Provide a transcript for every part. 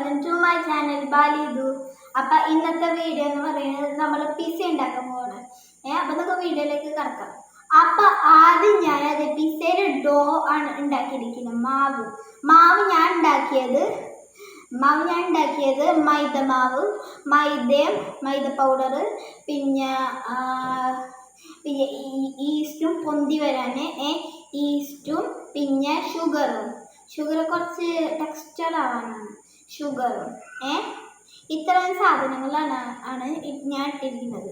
Welcome to my channel ബാലിദു. അപ്പം ഇന്നത്തെ വീഡിയോ എന്ന് പറയുന്നത് നമ്മൾ പിസ്സ ഉണ്ടാക്കാൻ പോവാണ്. അപ്പം നമുക്ക് വീഡിയോയിലേക്ക് കിടക്കാം. അപ്പം ആദ്യം ഞാനത് പിസ്സയുടെ ഡോ ആണ് ഉണ്ടാക്കിയിരിക്കുന്നത്. മാവ് ഞാൻ ഉണ്ടാക്കിയത് മൈദ പൗഡർ, പിന്നെ ഈസ്റ്റും പൊന്തി വരാൻ ഈസ്റ്റും, പിന്നെ ഷുഗർ കുറച്ച് ടെക്സ്ചർ ആവാനാണ് ഷുഗറും. ഇത്രയും സാധനങ്ങളാണ് ഞാൻ ഇട്ടിരിക്കുന്നത്.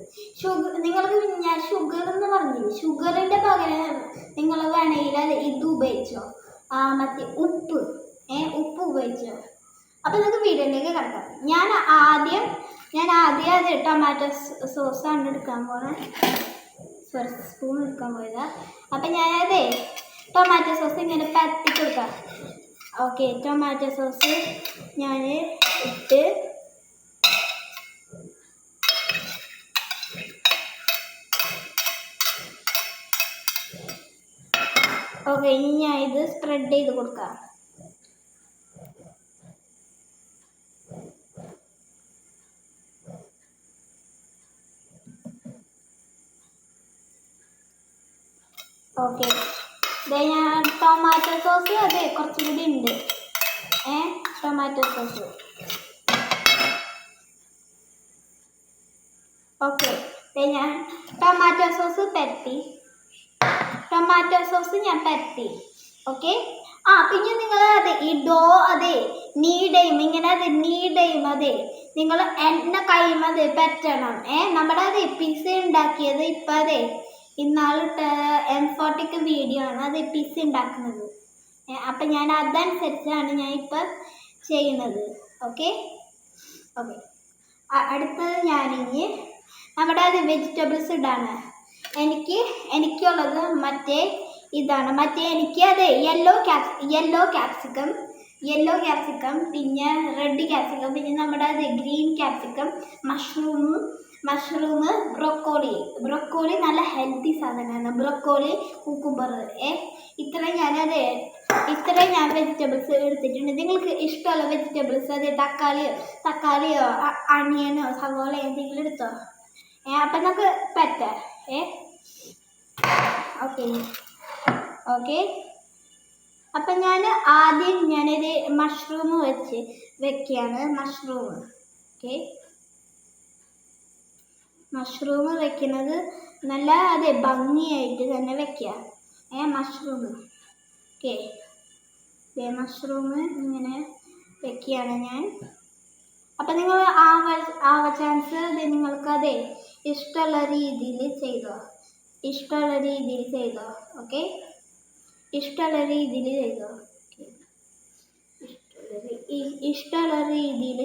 നിങ്ങൾക്ക് ഞാൻ ഷുഗർ എന്ന് പറഞ്ഞില്ല, ഷുഗറിൻ്റെ പകരം നിങ്ങൾ വേണമെങ്കിൽ അത് ഇത് ഉപയോഗിച്ചോ, മറ്റേ ഉപ്പ് ഉപയോഗിച്ചോ. അപ്പം നിങ്ങൾക്ക് വീഡിയോയിലേക്ക് കിടക്കാം. ഞാൻ ആദ്യം അത് ടൊമാറ്റോ സോസാണ് എടുക്കാൻ പോകുന്നത്. സ്പൂൺ എടുക്കാൻ പോയതാ. അപ്പം ഞാനത് ടൊമാറ്റോ സോസ് ഇങ്ങനെ പരത്തി കൊടുക്കാം. ഓക്കെ, ടൊമാറ്റോ സോസ് ഞാൻ ഇട്ട് ഓക്കെ, ഇനി ഞാൻ ഇത് സ്പ്രെഡ് ചെയ്ത് കൊടുക്കാം. ഓക്കെ, ഞാൻ ടൊമാറ്റോ സോസ് അതെ കുറച്ചും കൂടി ഉണ്ട്. ടൊമാറ്റോ സോസ് ഓക്കെ, ഞാൻ ടൊമാറ്റോ സോസ് ഞാൻ പരത്തി. ഓക്കെ, പിന്നെ നിങ്ങൾ ഈ ഡോ നീഡയും നിങ്ങൾ എണ്ണ കൈമത് പറ്റണം. നമ്മുടെ പിസ്സ ഉണ്ടാക്കിയത് ഇപ്പം ഇന്നാളിട്ട M40 വീഡിയോ ആണ് അത് പിസ്സ ഉണ്ടാക്കുന്നത്. അപ്പം ഞാൻ അതനുസരിച്ചാണ് ഞാൻ ഇപ്പം ചെയ്യുന്നത്. ഓക്കെ, അടുത്തത് ഞാനിനി നമ്മുടെ വെജിറ്റബിൾസ് ഇടാണ്. എനിക്കുള്ളത് മറ്റേ ഇതാണ്. എനിക്ക് യെല്ലോ ക്യാപ്സിക്കം, പിന്നെ റെഡ് ക്യാപ്സിക്കം, പിന്നെ നമ്മുടെ ഗ്രീൻ ക്യാപ്സിക്കം, മഷ്റൂം, ബ്രൊക്കോളി നല്ല ഹെൽത്തി സാധനമാണ്. ബ്രൊക്കോളി, കുക്കുംബർ, ഇത്രയും ഞാൻ വെജിറ്റബിൾസ് എടുത്തിട്ടുണ്ട്. നിങ്ങൾക്ക് ഇഷ്ടമുള്ള വെജിറ്റബിൾസ് തക്കാളിയോ അണിയനോ സവോള എന്തെങ്കിലും എടുത്തോ. അപ്പം നമുക്ക് പറ്റാം. ഓക്കെ, അപ്പം ആദ്യം ഞാനൊരു മഷ്റൂം വെക്കുകയാണ്. മഷ്റൂം വെക്കുന്നത് നല്ല ഭംഗിയായിട്ട് തന്നെ വെക്കുക. മഷ്റൂം ഇങ്ങനെ വെക്കുകയാണ് ഞാൻ. അപ്പം നിങ്ങൾ ചാൻസ് നിങ്ങൾക്ക് ഇഷ്ടമുള്ള രീതിയിൽ ചെയ്തോ. ഓക്കെ, ഇഷ്ടമുള്ള രീതിയിൽ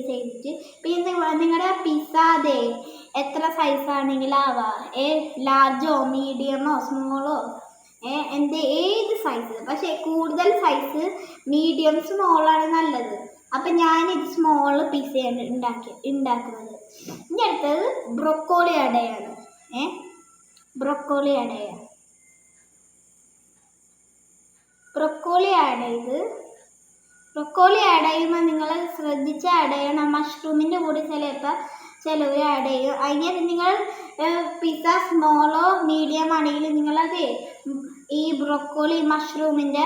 ചെയ്തിട്ട് പിന്നെ നിങ്ങളുടെ പിസ്സ എത്ര സൈസാണെങ്കിലും ആവാം. ലാർജോ മീഡിയമോ സ്മോളോ ഏത് സൈസ്, പക്ഷേ കൂടുതൽ സൈസ് മീഡിയം സ്മോളാണ് നല്ലത്. അപ്പം ഞാനിത് സ്മോൾ പിസ്സയാണ് ഉണ്ടാക്കുന്നത്. ഇനി അടുത്തത് ബ്രൊക്കോളി ആഡ് ചെയ്യാണ്. ബ്രൊക്കോളി ആഡ് ചെയ്യുമ്പോൾ നിങ്ങൾ ശ്രദ്ധിച്ച് ആഡ് ചെയ്യണം. മഷ്റൂമിൻ്റെ കൂടെ ചിലവർ ആഡ് ചെയ്യും. അതിന് നിങ്ങൾ പിസ്സ സ്മോളോ മീഡിയം ആണെങ്കിൽ നിങ്ങളത് ഈ ബ്രൊക്കോളി മഷ്റൂമിൻ്റെ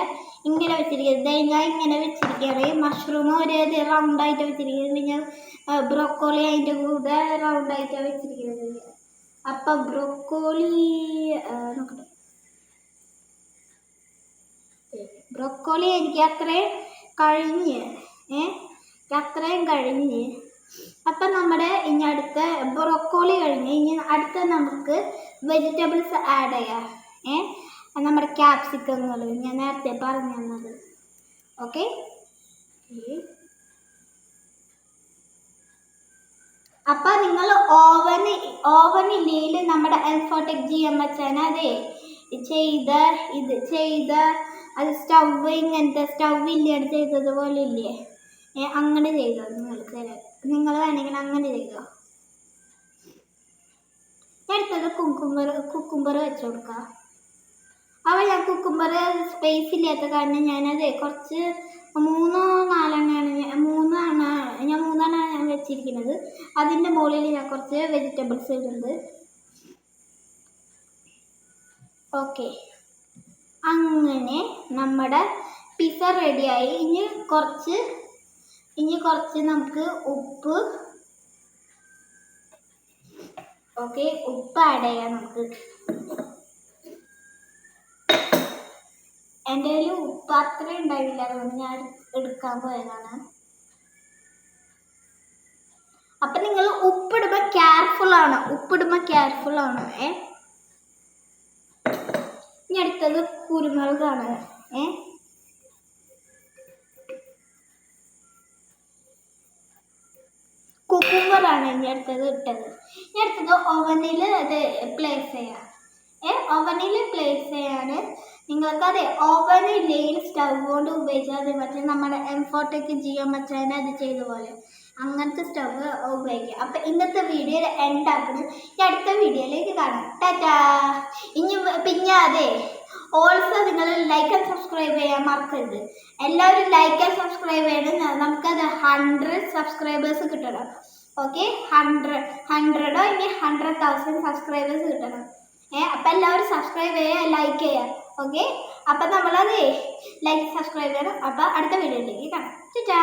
ഇങ്ങനെ വെച്ചിരിക്കുന്നത്. ഞാൻ ഇങ്ങനെ വെച്ചിരിക്കുകയാണ്. മഷ്റൂം ഒരു റൗണ്ടായിട്ട് വെച്ചിരിക്കുന്നത്, പിന്നെ ബ്രൊക്കോളി അതിൻ്റെ കൂടെ റൗണ്ടായിട്ടാണ് വെച്ചിരിക്കുന്നത്. അപ്പം ബ്രൊക്കോളി നോക്കട്ടെ, ബ്രൊക്കോളി എനിക്ക് അത്രയും കഴിഞ്ഞ്. അപ്പം നമ്മുടെ ഇനി അടുത്ത ബ്രൊക്കോളി കഴിഞ്ഞ് ഇനി അടുത്ത നമുക്ക് വെജിറ്റബിൾസ് ആഡ് ചെയ്യാം. നമ്മുടെ ക്യാപ്സിക്കങ്ങൾ ഞാൻ നേരത്തെ പറഞ്ഞു തന്നത്. ഓക്കെ, അപ്പം നിങ്ങൾ ഓവനില്ലെങ്കിൽ നമ്മുടെ M40 GMH അത് ഇങ്ങനത്തെ സ്റ്റൗവില്ലാണ് ചെയ്തതുപോലെ ഇല്ലേ, അങ്ങനെ ചെയ്തോ. നിങ്ങൾ വേണമെങ്കിൽ അങ്ങനെ ചെയ്തോ. അടുത്തത് കുക്കുംബർ വെച്ച് കൊടുക്കാം. അപ്പോൾ ഞാൻ കുക്കുംബർ സ്പേസ് ഇല്ലാത്ത കാരണം ഞാനത് കുറച്ച് 3-4 എണ്ണമാണ് ഞാൻ വെച്ചിരിക്കുന്നത്. അതിൻ്റെ മുകളിൽ ഞാൻ കുറച്ച് വെജിറ്റബിൾസ് ഇടുന്നത്. ഓക്കെ, അങ്ങനെ നമ്മുടെ പിസ്സ റെഡിയായി. ഇനി കുറച്ച് നമുക്ക് ഉപ്പ് ആഡ് ചെയ്യാം. നമുക്ക് എൻ്റെ കയ്യിൽ ഉപ്പ് അത്ര ഉണ്ടായില്ല, അതുകൊണ്ട് ഞാൻ എടുക്കാൻ പോയതാണ്. അപ്പം നിങ്ങൾ ഉപ്പിടുമ്പോൾ കെയർഫുൾ ആണ്. ഇനി അടുത്തത് കുരുമുളകാണ്. കുക്കുംബറാണ് ഇനി അടുത്തത് ഇട്ടത്. ഇനി അടുത്തത് ഓവനിൽ അത് പ്ലേസ് ചെയ്യാം. ഓവനിൽ പ്ലേസ് ചെയ്യാൻ നിങ്ങൾക്കത് ഓവനില്ലെങ്കിൽ സ്റ്റവ് കൊണ്ട് ഉപയോഗിച്ചാൽ മതി. മറ്റേ നമ്മുടെ M40 ജിയോ മച്ചാനെ അത് ചെയ്ത പോലെ അങ്ങനത്തെ സ്റ്റവ് ഉപയോഗിക്കുക. അപ്പം ഇന്നത്തെ വീഡിയോ എൻഡ് ആക്കണം. ഈ അടുത്ത വീഡിയോയിലേക്ക് കാണാം. ടാറ്റാ. പിന്നെ ഓൾസോ നിങ്ങൾ ലൈക്ക് ആൻഡ് സബ്സ്ക്രൈബ് ചെയ്യാൻ മറക്കരുത്. എല്ലാവരും ലൈക്ക് ആൻഡ് സബ്സ്ക്രൈബ് ചെയ്യണം. നമുക്കത് 100 സബ്സ്ക്രൈബേഴ്സ് കിട്ടണം. ഓക്കെ, 100 ഇനി 100,000 സബ്സ്ക്രൈബേഴ്സ് കിട്ടണം. അപ്പം എല്ലാവരും സബ്സ്ക്രൈബ് ചെയ്യുക, ലൈക്ക് ചെയ്യുക. ഓക്കെ, അപ്പം നമ്മളത് ലൈക്ക് സബ്സ്ക്രൈബ് ചെയ്യണം. അപ്പം അടുത്ത വീഡിയോയിലേക്ക് കാണാം. ടാറ്റാ.